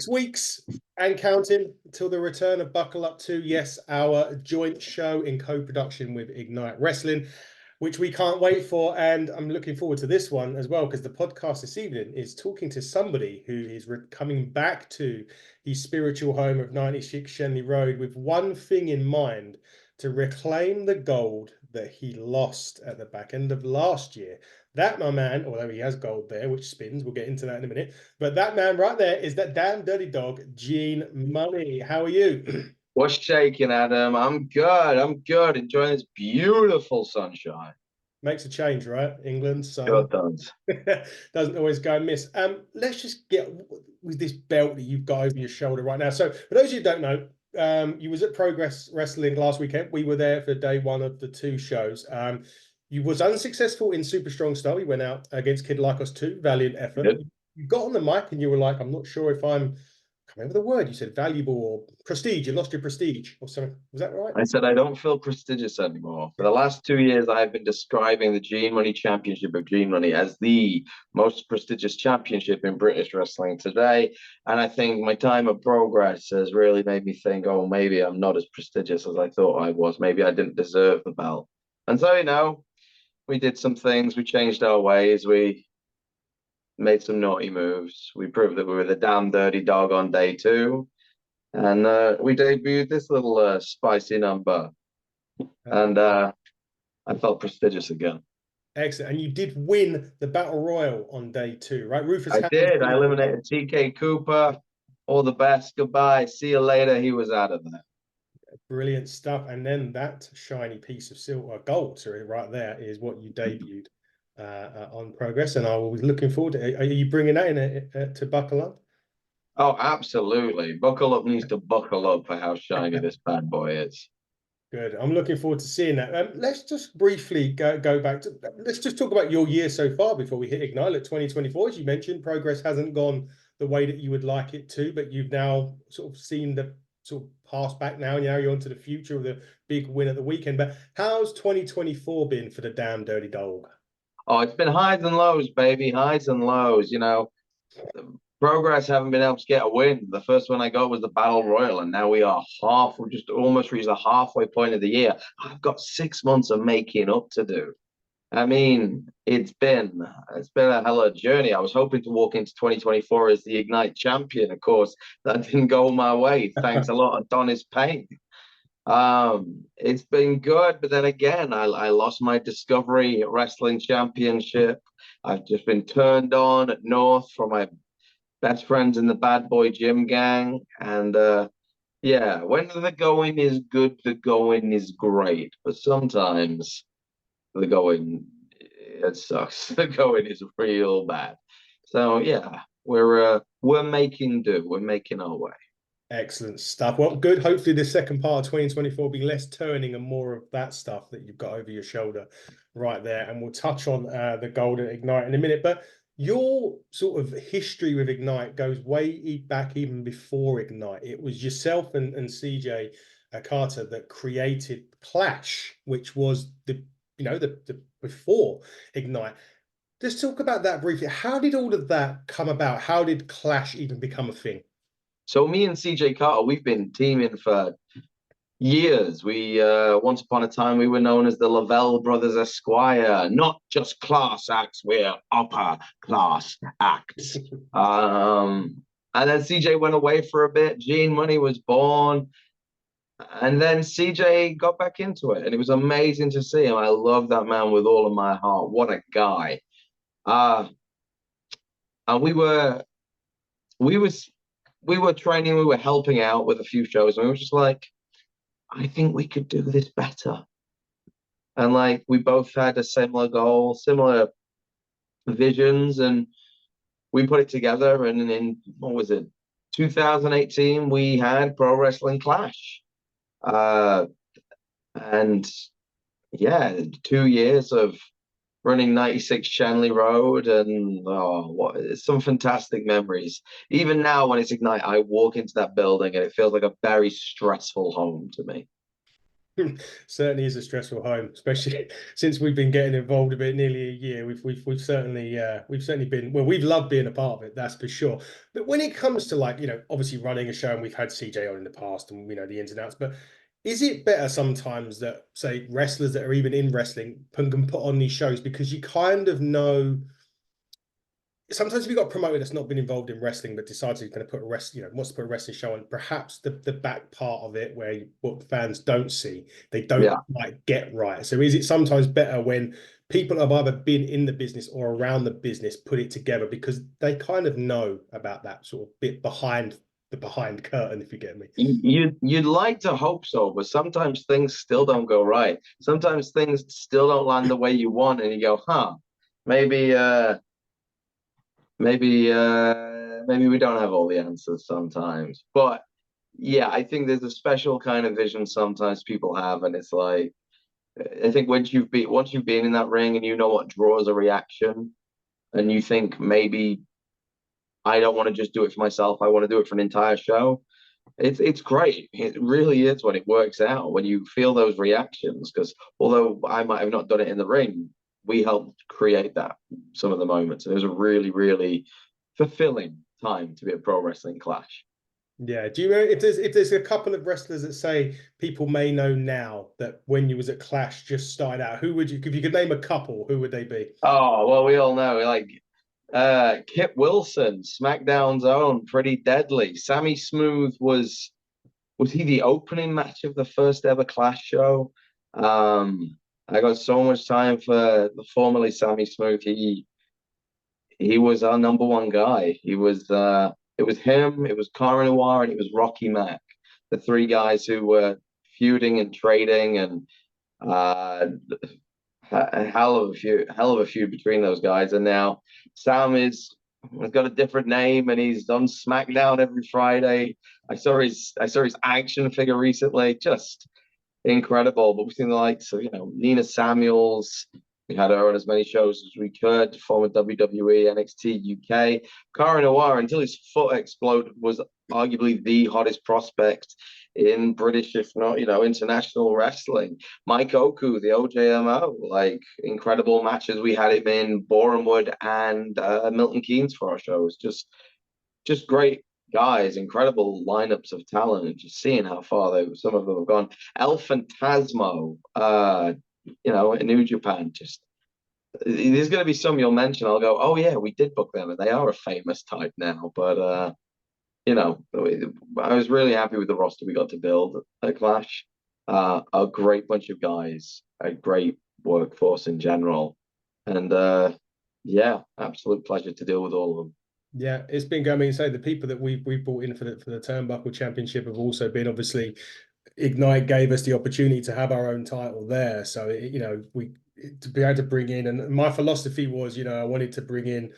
6 weeks and counting until the return of Buckle Up 2. Yes, our joint show in co-production with Ignite Wrestling, which we can't wait for. And I'm looking forward to this one as well, because the podcast this evening is talking to somebody who is coming back to his spiritual home of 96 Shenley Road with one thing in mind: to reclaim the gold that he lost at the back end of last year. That, my man, although he has gold there, which spins, we'll get into that in a minute, but that man right there is that damn dirty dog, Gene Munny. How are you? What's shaking, Adam? I'm good. I'm good. Enjoying this beautiful sunshine. Makes a change, right? England, Sure sun. does. Doesn't always go amiss. Let's just get with this belt that you've got over your shoulder right now. So for those of you who don't know, you was at Progress Wrestling last weekend. We were there for day one of the two shows. You was unsuccessful in Super Strong Style. You went out against Kid Like Us 2, valiant effort. Yep. You got on the mic and you were like, I'm not sure if I'm, I can't remember the word. You said valuable or prestige. You lost your prestige or something. Was that right? I said I don't feel prestigious anymore. For the last 2 years, I've been describing the Gene Munny Championship of Gene Munny as the most prestigious championship in British wrestling today. And I think my time of Progress has really made me think, oh, maybe I'm not as prestigious as I thought I was. Maybe I didn't deserve the belt. And so, we did some things. We changed our ways. We made some naughty moves. We proved that we were the damn dirty dog on day two. And we debuted this little spicy number. And I felt prestigious again. Excellent. And you did win the Battle Royal on day two, right? Rufus I did. I eliminated TK Cooper. All the best. Goodbye. See you later. He was out of there. Brilliant stuff. And then that shiny piece of silver, gold, sorry, right there is what you debuted on Progress. And I was looking forward to it. Are you bringing that in to Buckle Up? Oh, absolutely. Buckle Up needs to buckle up for how shiny this bad boy is. Good. I'm looking forward to seeing that. Let's just briefly go back to, let's just talk about your year so far before we hit Ignite at 2024. As you mentioned, Progress hasn't gone the way that you would like it to, but you've now sort of seen the sort of pass back now, and now you're on to the future of the big win at the weekend. But how's 2024 been for the damn dirty dog? Oh, it's been highs and lows, baby. Highs and lows. Progress haven't been able to get a win. The first one I got was the Battle Royal, and now we are we just almost reached the halfway point of the year. I've got 6 months of making up to do. I mean, it's been a hell of a journey. I was hoping to walk into 2024 as the Ignite champion. Of course, that didn't go my way. Thanks a lot, Adonis Payne. It's been good, but then again, I lost my Discovery Wrestling Championship. I've just been turned on at North from my best friends in the Bad Boy Gym gang. And yeah, when the going is good, the going is great. But sometimes the going, it sucks. The going is real bad. So yeah, we're making do. We're making our way. Excellent stuff. Well, good. Hopefully the second part of 2024 will be less turning and more of that stuff that you've got over your shoulder right there. And we'll touch on the Golden Ignite in a minute. But your sort of history with Ignite goes way back even before Ignite. It was yourself and CJ Carter that created Clash, which was the before Ignite. Let's talk about that briefly. How did all of that come about? How did Clash even become a thing? So me and CJ Carter, we've been teaming for years. We once upon a time we were known as the Lavelle Brothers Esquire, not just class acts, we're upper class acts. And then CJ went away for a bit. Gene Munny was born. And then CJ got back into it, and it was amazing to see him. I love that man with all of my heart. What a guy. And we were training, we were helping out with a few shows, and we were just like, I think we could do this better. And like, we both had a similar goal, similar visions, and we put it together. And in, what was it, 2018, we had Pro Wrestling Clash. And yeah, 2 years of running 96 Shanley Road, and some fantastic memories. Even now, when it's Ignite, I walk into that building and it feels like a very stressful home to me. Certainly is a stressful home, especially since we've been getting involved a bit nearly a year. We've certainly been, well, we've loved being a part of it, that's for sure. But when it comes to, like, obviously running a show, and we've had CJ on in the past, and we know the ins and outs, but is it better sometimes that, say, wrestlers that are even in wrestling can put on these shows, because you kind of know, sometimes if you've got a promoter that's not been involved in wrestling but decides he's going to put a wants to put a wrestling show on, perhaps the back part of it where what fans don't see, they don't Yeah. like get right. So is it sometimes better when people have either been in the business or around the business put it together, because they kind of know about that sort of bit behind the behind curtain, if you get me? You'd like to hope so, but sometimes things still don't go right. Sometimes things still don't land the way you want, and you go, huh, maybe maybe we don't have all the answers sometimes. But yeah, I think there's a special kind of vision sometimes people have, and it's like, I think once you've been in that ring and you know what draws a reaction, and you think maybe I don't want to just do it for myself, I want to do it for an entire show. It's great. It really is when it works out, when you feel those reactions. Because although I might have not done it in the ring, we helped create that, some of the moments. And it was a really, really fulfilling time to be a pro wrestling clash. Yeah. Do you know if there's a couple of wrestlers that say people may know now that when you was at Clash just started out, who would you, if you could name a couple, who would they be? Oh, well, we all know, like, Kip Wilson, SmackDown's own, pretty deadly. Sammy Smooth was he the opening match of the first ever Clash show? I got so much time for the formerly Sammy Smooth. He was our number one guy. It was him, it was Cara Noir, and it was Rocky Mack, the three guys who were feuding and trading, and uh, a hell of a feud between those guys. And now Sam has got a different name, and he's on SmackDown every Friday. I saw his action figure recently, just incredible. But we've seen the likes of, Nina Samuels. We had her on as many shows as we could, former WWE, NXT UK. Cara Noir, until his foot exploded, was arguably the hottest prospect in British, if not, international wrestling. Mike Oku, the OJMO, like, incredible matches. We had him in Bournemouth and Milton Keynes for our shows. Just great guys, incredible lineups of talent, and just seeing how far some of them have gone. El Fantasmo, in New Japan, just there's going to be some you'll mention. I'll go, oh yeah, we did book them, and they are a famous type now. But I was really happy with the roster we got to build at Clash. A great bunch of guys, a great workforce in general, and yeah, absolute pleasure to deal with all of them. Yeah, it's been going. I mean, say the people that we've brought in for the Turnbuckle Championship have also been, obviously, Ignite gave us the opportunity to have our own title there. So we to be able to bring in, and my philosophy was, I wanted to bring in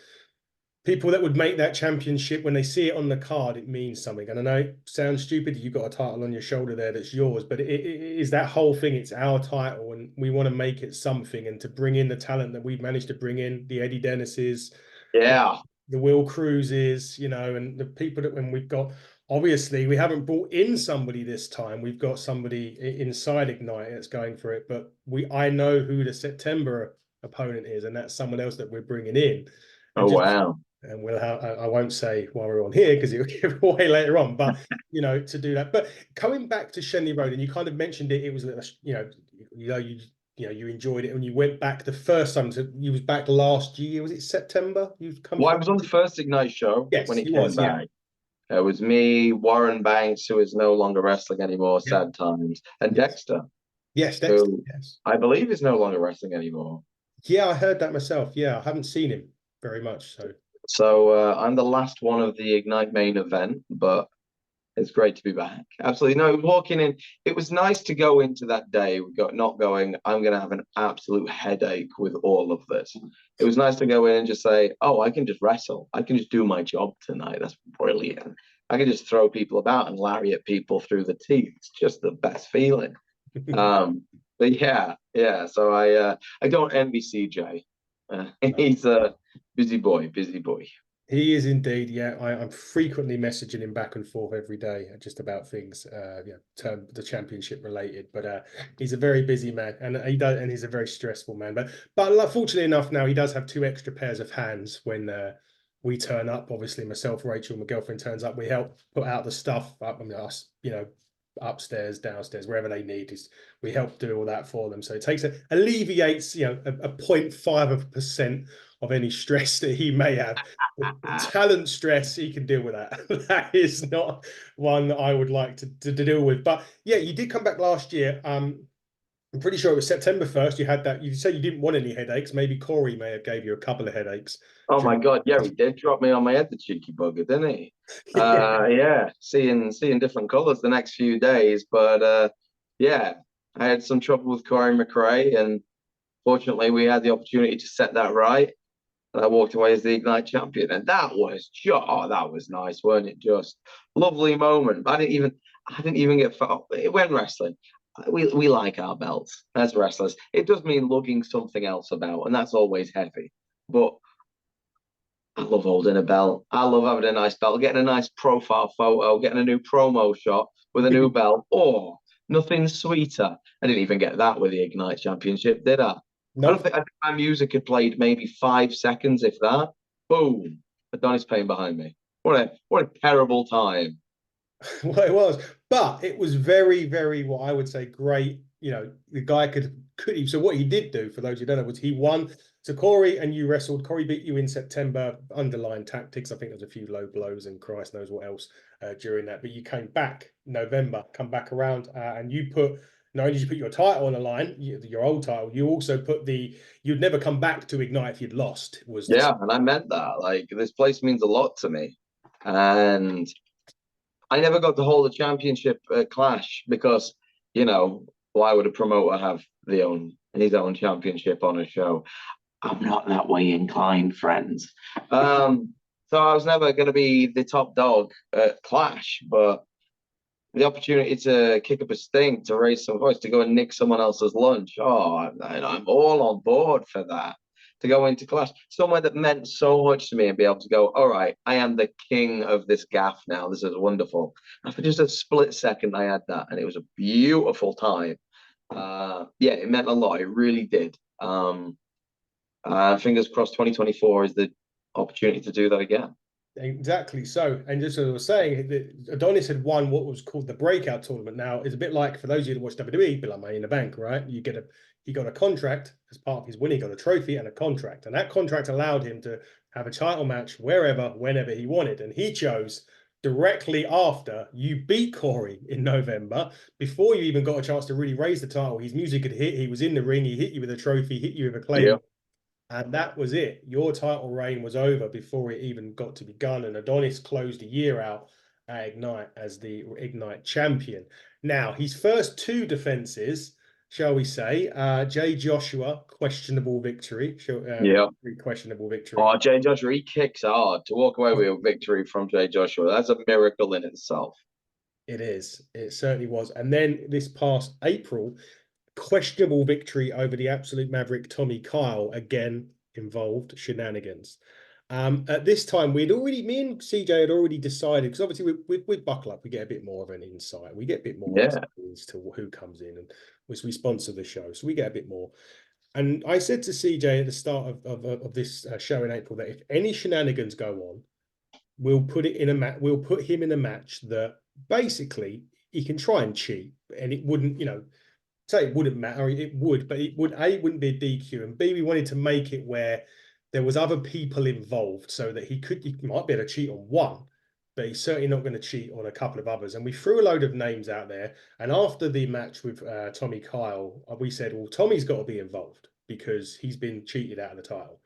people that would make that championship, when they see it on the card, it means something. And I know it sounds stupid, you've got a title on your shoulder there that's yours, but it is that whole thing. It's our title, and we want to make it something. And to bring in the talent that we've managed to bring in, the Eddie Dennis's, Yeah. the Will Cruises, and the people that, when we've got, obviously we haven't brought in somebody this time. We've got somebody inside Ignite that's going for it, but I know who the September opponent is, and that's someone else that we're bringing in. Oh And just, wow. and we'll have, I won't say while we're on here because it'll give away later on, but to do that. But coming back to Shenley Road, and you kind of mentioned it, it was, you enjoyed it when you went back the first time. So you was back last year, was it September? You've come Well, I from? was on the first Ignite show when Yes, he he came was. Yeah. back. It was me, Warren Banks, who is no longer wrestling anymore, Yeah. sad times, and Yes. Dexter, Yes, Dexter. who Yes. I believe is no longer wrestling anymore. Yeah, I heard that myself. Yeah, I haven't seen him very much. So So I'm the last one of the Ignite main event, but it's great to be back. Absolutely. No, walking in, it was nice to go into that day. We got not going, I'm going to have an absolute headache with all of this. It was nice to go in and just say, oh, I can just wrestle. I can just do my job tonight. That's brilliant. I can just throw people about and lariat people through the teeth. It's just the best feeling. But yeah. So I don't envy CJ. He's a busy boy, busy boy. He is indeed. Yeah, I'm frequently messaging him back and forth every day, just about things, term the championship related. But he's a very busy man, and he's a very stressful man. But fortunately enough, now he does have two extra pairs of hands when we turn up. Obviously, myself, Rachel, my girlfriend turns up. We help put out the stuff up. I mean, us, upstairs, downstairs, wherever they need. We help do all that for them. So it alleviates, a 0.5% of any stress that he may have. The talent stress, he can deal with that. That is not one that I would like to deal with. But yeah, you did come back last year. I'm pretty sure it was September 1st. You had that. You said you didn't want any headaches. Maybe Corey may have gave you a couple of headaches. Oh my God, yeah, he did drop me on my head, the cheeky bugger, didn't he? Yeah. Yeah, seeing different colours the next few days, but yeah, I had some trouble with Corey McRae, and fortunately, we had the opportunity to set that right, and I walked away as the Ignite champion, and that was nice, weren't it? Just lovely moment. I didn't even get felt. It went wrestling. We like our belts as wrestlers. It does mean lugging something else about, and that's always heavy, but I love holding a belt. I love having a nice belt, getting a nice profile photo, getting a new promo shot with a new belt. Oh, nothing sweeter. I didn't even get that with the Ignite Championship, did I? Nope. I think my music had played maybe 5 seconds, if that. Boom. Adonis Payne behind me. What a terrible time. Well, it was, but it was very, very, what I would say, great. The guy could. So what he did do, for those who don't know, was he won. So Corey and you wrestled. Corey beat you in September. Underlying tactics. I think there was a few low blows and Christ knows what else during that. But you came back November, come back around, and you put. Not only did you put your title on the line, your old title, you also put you'd never come back to Ignite if you'd lost. Was Yeah, and I meant that. Like, this place means a lot to me. And I never got to hold a championship clash because, why would a promoter have his own championship on a show? I'm not that way inclined, friends. So I was never going to be the top dog at Clash, but the opportunity to kick up a stink, to raise some voice, to go and nick someone else's lunch. Oh, I'm all on board for that. To go into Clash, somewhere that meant so much to me, and be able to go, all right, I am the king of this gaff now. This is wonderful. And for just a split second, I had that, and it was a beautiful time. Yeah, it meant a lot. It really did. Fingers crossed 2024 is the opportunity to do that again. Exactly so. And just as I was saying, Adonis had won what was called the breakout tournament. Now, it's a bit like, for those of you that watch WWE, be like Money in the Bank, right? He got a contract as part of his win. He got a trophy and a contract. And that contract allowed him to have a title match wherever, whenever he wanted. And he chose directly after you beat Corey in November, before you even got a chance to really raise the title. His music had hit. He was in the ring. He hit you with a trophy, hit you with a claim. Yeah. And that was it. Your title reign was over before it even got to begun. And Adonis closed a year out at Ignite as the Ignite champion. Now, his first two defenses, shall we say, Jay Joshua, questionable victory. Yeah. Questionable victory. Oh, Jay Joshua, he kicks hard. To walk away with a victory from Jay Joshua, that's a miracle in itself. It is. It certainly was. And then this past April, questionable victory over the absolute maverick Tommy Kyle, again involved shenanigans. At this time, me and CJ had already decided, because obviously with Buckle Up, we get a bit more of an insight. We get a bit more Yeah. as to who comes in, and we sponsor the show, so we get a bit more. And I said to CJ at the start of this show in April that if any shenanigans go on, we'll put him in a match that basically he can try and cheat, and it wouldn't, say it wouldn't matter. It would, but it wouldn't be a DQ, and B, we wanted to make it where there was other people involved, so that he might be able to cheat on one, but he's certainly not going to cheat on a couple of others. And we threw a load of names out there. And after the match with Tommy Kyle, we said, well, Tommy's got to be involved because he's been cheated out of the title.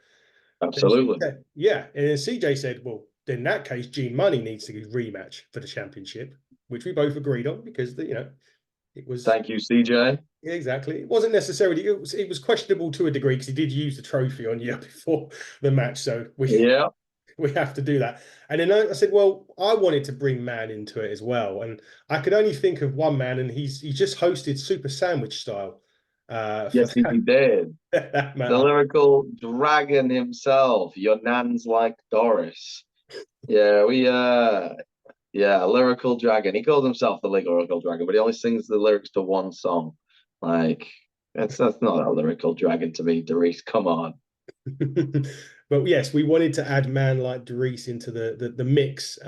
Absolutely. Yeah, and then CJ said, well, in that case, Gene Money needs to rematch for the championship, which we both agreed on because it was. Thank you, CJ. Exactly. It wasn't necessarily. It was questionable to a degree because he did use the trophy on you before the match, so we have to do that. And then I said, well, I wanted to bring Man into it as well, and I could only think of one man, and he just hosted Super Sandwich Style. Yes, he did. That The lyrical dragon himself, your nan's like Doris. Yeah, yeah, lyrical dragon. He calls himself the lyrical dragon, but he only sings the lyrics to one song. Like, that's not a lyrical dragon to me, Darius. Come on. But yes, we wanted to add man like Darius into the mix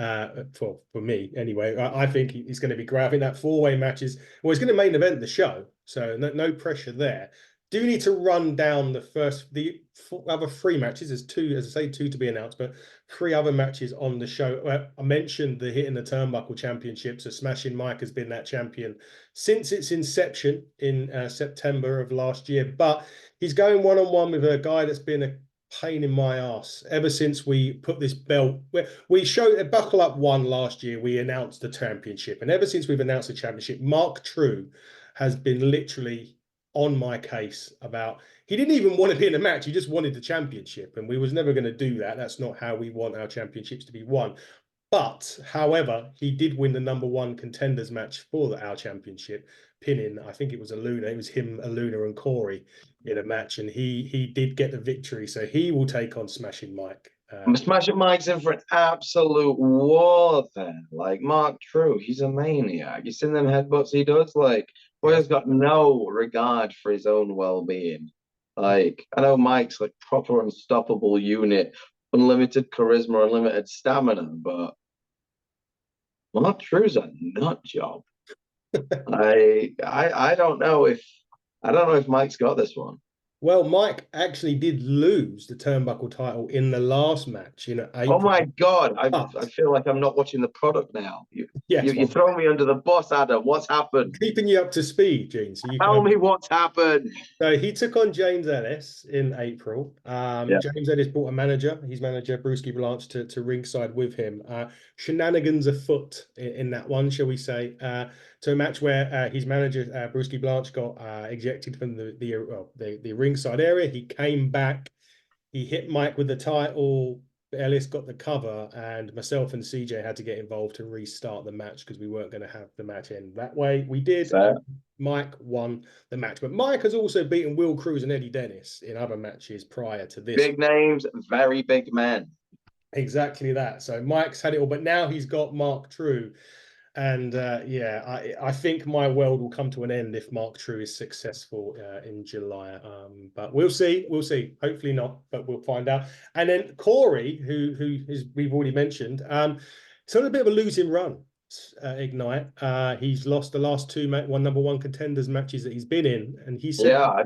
for me anyway. I think he's going to be great. I think that four-way match is well, he's going to main event the show, so no pressure there. Do need to run down the other three matches. There's two, as I say, two to be announced, but three other matches on the show. I mentioned the Hitting the Turnbuckle Championship. So Smashing Mike has been that champion since its inception in September of last year, but he's going one-on-one with a guy that's been a pain in my ass ever since we put this belt. We showed Buckle Up one last year. We announced the championship, and ever since we've announced the championship, Mark True has been literally on my case about. He didn't even want to be in a match. He just wanted the championship, and we was never going to do that. That's not how we want our championships to be won. But, however, he did win the number one contenders match for our championship, pinning, I think it was Aluna. It was him, Aluna, and Corey in a match, and he did get the victory. So he will take on Smashing Mike. Smashing Mike's in for an absolute war there. Like Mark True, he's a maniac. You seen them headbutts he does? Like, boy Yes. has got no regard for his own well-being. Like, I know Mike's like proper unstoppable unit, unlimited charisma, unlimited stamina, but Mark True's a nut job. I don't know if Mike's got this one. Well, Mike actually did lose the turnbuckle title in the last match in Oh April. my God, I But feel like I'm not watching the product now. yes, You well, throw me under the bus, Adam. What's I'm happened? keeping you up to speed, Gene, so you Tell can. me what's happened. So he took on James Ellis in April. Yeah. James Ellis brought a manager, his manager, Brewski Blanche, to ringside with him. Shenanigans afoot in that one, shall we say, to a match where his manager, Brewski Blanche, got ejected from the ringside area. He came back, he hit Mike with the title. Ellis got the cover, and myself and CJ had to get involved to restart the match because we weren't going to have the match end that way. We did, Fair. and Mike won the match. But Mike has also beaten Will Cruz and Eddie Dennis in other matches prior to this. Big names, very big men. Exactly that. So Mike's had it all, but now he's got Mark True. And yeah, I think my world will come to an end if Mark True is successful in July. But we'll see. We'll see. Hopefully not, but we'll find out. And then Corey, who is we've already mentioned, it's on a bit of a losing run. Ignite. He's lost the last two number one contenders matches that he's been in, and he said, Yeah, I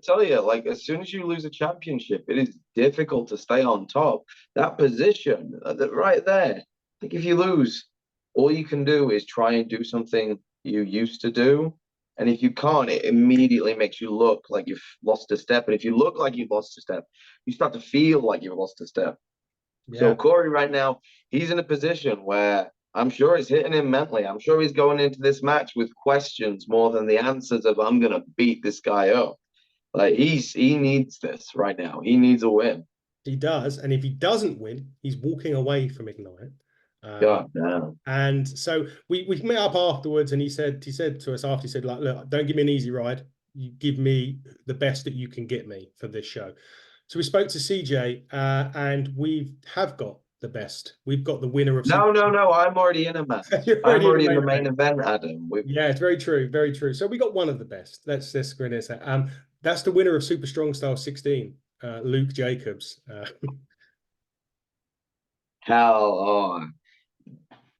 tell you, like as soon as you lose a championship, it is difficult to stay on top. That position, that right there. Like if you lose, all you can do is try and do something you used to do. And if you can't, it immediately makes you look like you've lost a step. And if you look like you've lost a step, you start to feel like you've lost a step. So yeah. Corey right now, he's in a position where I'm sure it's hitting him mentally. I'm sure he's going into this match with questions more than the answers of I'm gonna beat this guy up. Like he needs this right now. He needs a win. He does, and if he doesn't win, he's walking away from Ignite. Um, God damn. and so we met up afterwards, and he said to us after, he said, like, look, don't give me an easy ride. You give me the best that you can get me for this show. So we spoke to CJ, and we have got the best. We've got the winner of Super. No. I'm already in a match. You're I'm already in the already in main the main event. event, Adam. Yeah, it's very true, very true. So we got one of the best. Let's go and say, that's the winner of Super Strong Style 16, Luke Jacobs. Hell on.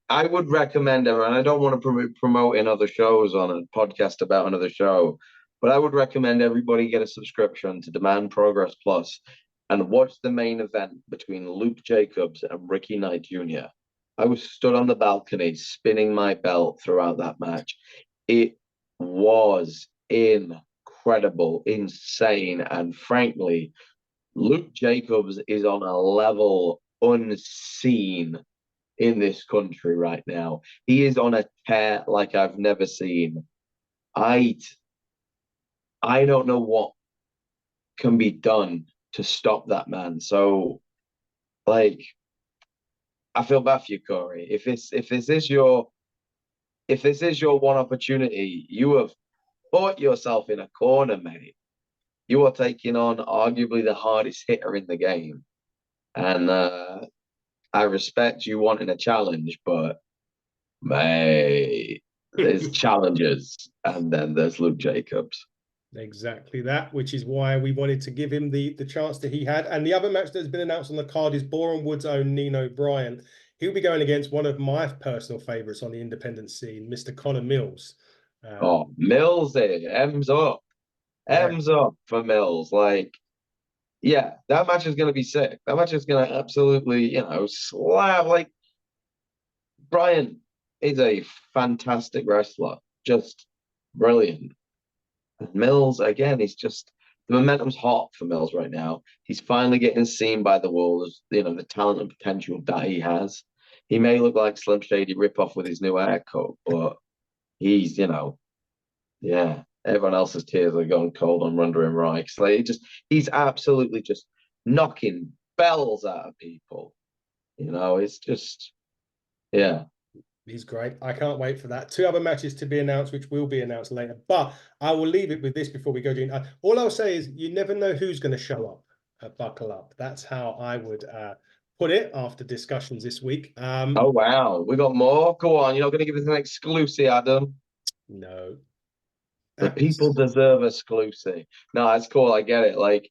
I would recommend it, and I don't want to promote in other shows on a podcast about another show, but I would recommend everybody get a subscription to Demand Progress Plus and watch the main event between Luke Jacobs and Ricky Knight Jr. I was stood on the balcony spinning my belt throughout that match. It was incredible, insane, and frankly, Luke Jacobs is on a level unseen in this country right now. He is on a tear like I've never seen. I I don't know what can be done to stop that man. So like I feel bad for you, Corey. If this is your one opportunity, you have put yourself in a corner, mate. You are taking on arguably the hardest hitter in the game. And I respect you wanting a challenge, but mate, there's challenges, and then there's Luke Jacobs. Exactly that, which is why we wanted to give him the chance that he had. And the other match that's been announced on the card is Boreham Wood's own Nino Bryan. He'll be going against one of my personal favourites on the independent scene, Mr. Connor Mills. Oh, Mills there, M's up. Yeah, M's up for Mills. Like, yeah, that match is going to be sick. That match is going to absolutely, slap. Like, Bryan is a fantastic wrestler, just brilliant. And Mills, again, he's just the momentum's hot for Mills right now. He's finally getting seen by the world as, the talent and potential that he has. He may look like Slim Shady ripoff with his new haircut, but he's, yeah, everyone else's tears are going cold on Wondering Reich. Like he's absolutely just knocking bells out of people. It's just, yeah. he's great. I can't wait for that. 2 other matches to be announced, which will be announced later. But I will leave it with this before we go, Gene. All I'll say is you never know who's going to show up at Buckle Up. That's how I would put it after discussions this week. Oh, wow. We got more. Go on. You're not going to give us an exclusive, Adam. No. The people deserve exclusive. No, that's cool. I get it. Like,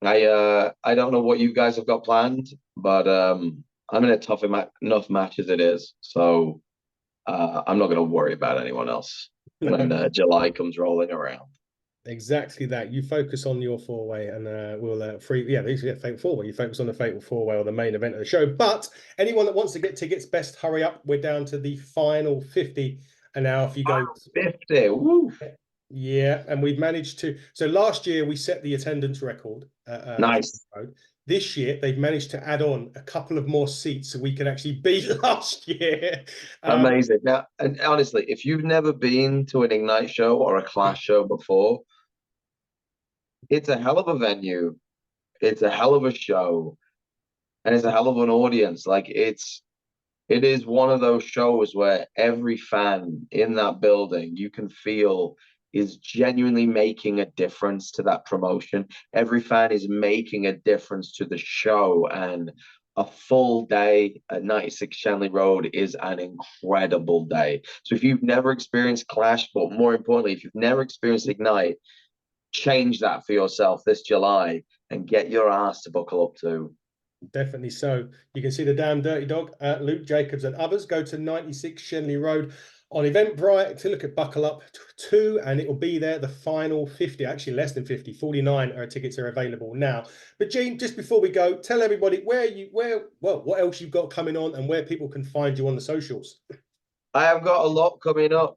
I don't know what you guys have got planned, but I'm in a tough enough match as it is. So I'm not going to worry about anyone else when July comes rolling around. Exactly that. You focus on your 4-way, and we'll fatal 4-way. You focus on the fatal 4-way or the main event of the show. But anyone that wants to get tickets, best hurry up. We're down to the final 50. And now if you go 50, woo. Yeah, and we've managed to. So last year we set the attendance record. Nice. This year they've managed to add on a couple of more seats so we can actually beat last year. Amazing. Now, and honestly, if you've never been to an Ignite show or a Clash show before, it's a hell of a venue. It's a hell of a show, and it's a hell of an audience. Like it is one of those shows where every fan in that building you can feel is genuinely making a difference to that promotion. Every fan is making a difference to the show, and a full day at 96 Shanley Road is an incredible day. So if you've never experienced Clash, but more importantly, if you've never experienced Ignite, change that for yourself this July and get your ass to buckle up to. Definitely so. You can see the Damn Dirty Dog, Luke Jacobs and others. Go to 96 Shenley Road on Eventbrite to look at Buckle Up 2, and it will be there, the final 50, actually less than 50, 49 tickets are available now. But Gene, just before we go, tell everybody what else you've got coming on and where people can find you on the socials. I have got a lot coming up.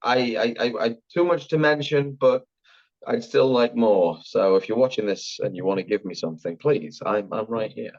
I too much to mention, but I'd still like more. So if you're watching this and you want to give me something, please, I'm right here.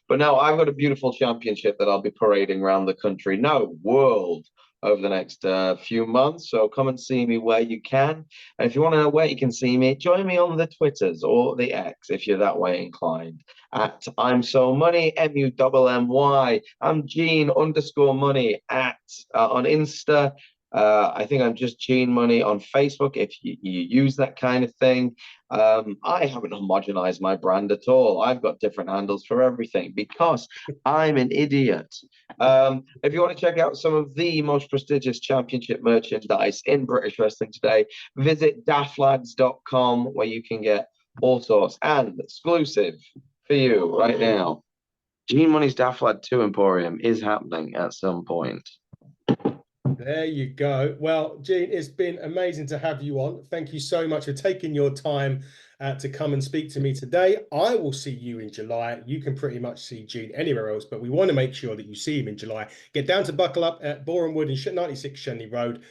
But now I've got a beautiful championship that I'll be parading around the country, no, world, over the next few months. So come and see me where you can. And if you want to know where you can see me, join me on the Twitters or the X if you're that way inclined. At I'm So Munny, MUMMY. I'm Gene_Munny at on Insta. I think I'm just Gene Munny on Facebook if you use that kind of thing. I haven't homogenized my brand at all. I've got different handles for everything because I'm an idiot. If you want to check out some of the most prestigious championship merchandise in British wrestling today, visit daftlads.com where you can get all sorts and exclusive for you right now. Gene Munny's Daft Lad 2 Emporium is happening at some point. There you go. Well, Gene, it's been amazing to have you on. Thank you so much for taking your time to come and speak to me today. I will see you in July. You can pretty much see Gene anywhere else, but we want to make sure that you see him in July. Get down to Buckle Up at Boreham Wood in 96 Shenley Road.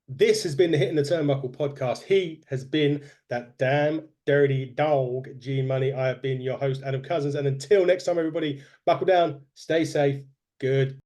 This has been the Hitting the Turnbuckle podcast. He has been that damn dirty dog, Gene Munny. I have been your host, Adam Cousins. And until next time, everybody, buckle down, stay safe. Good.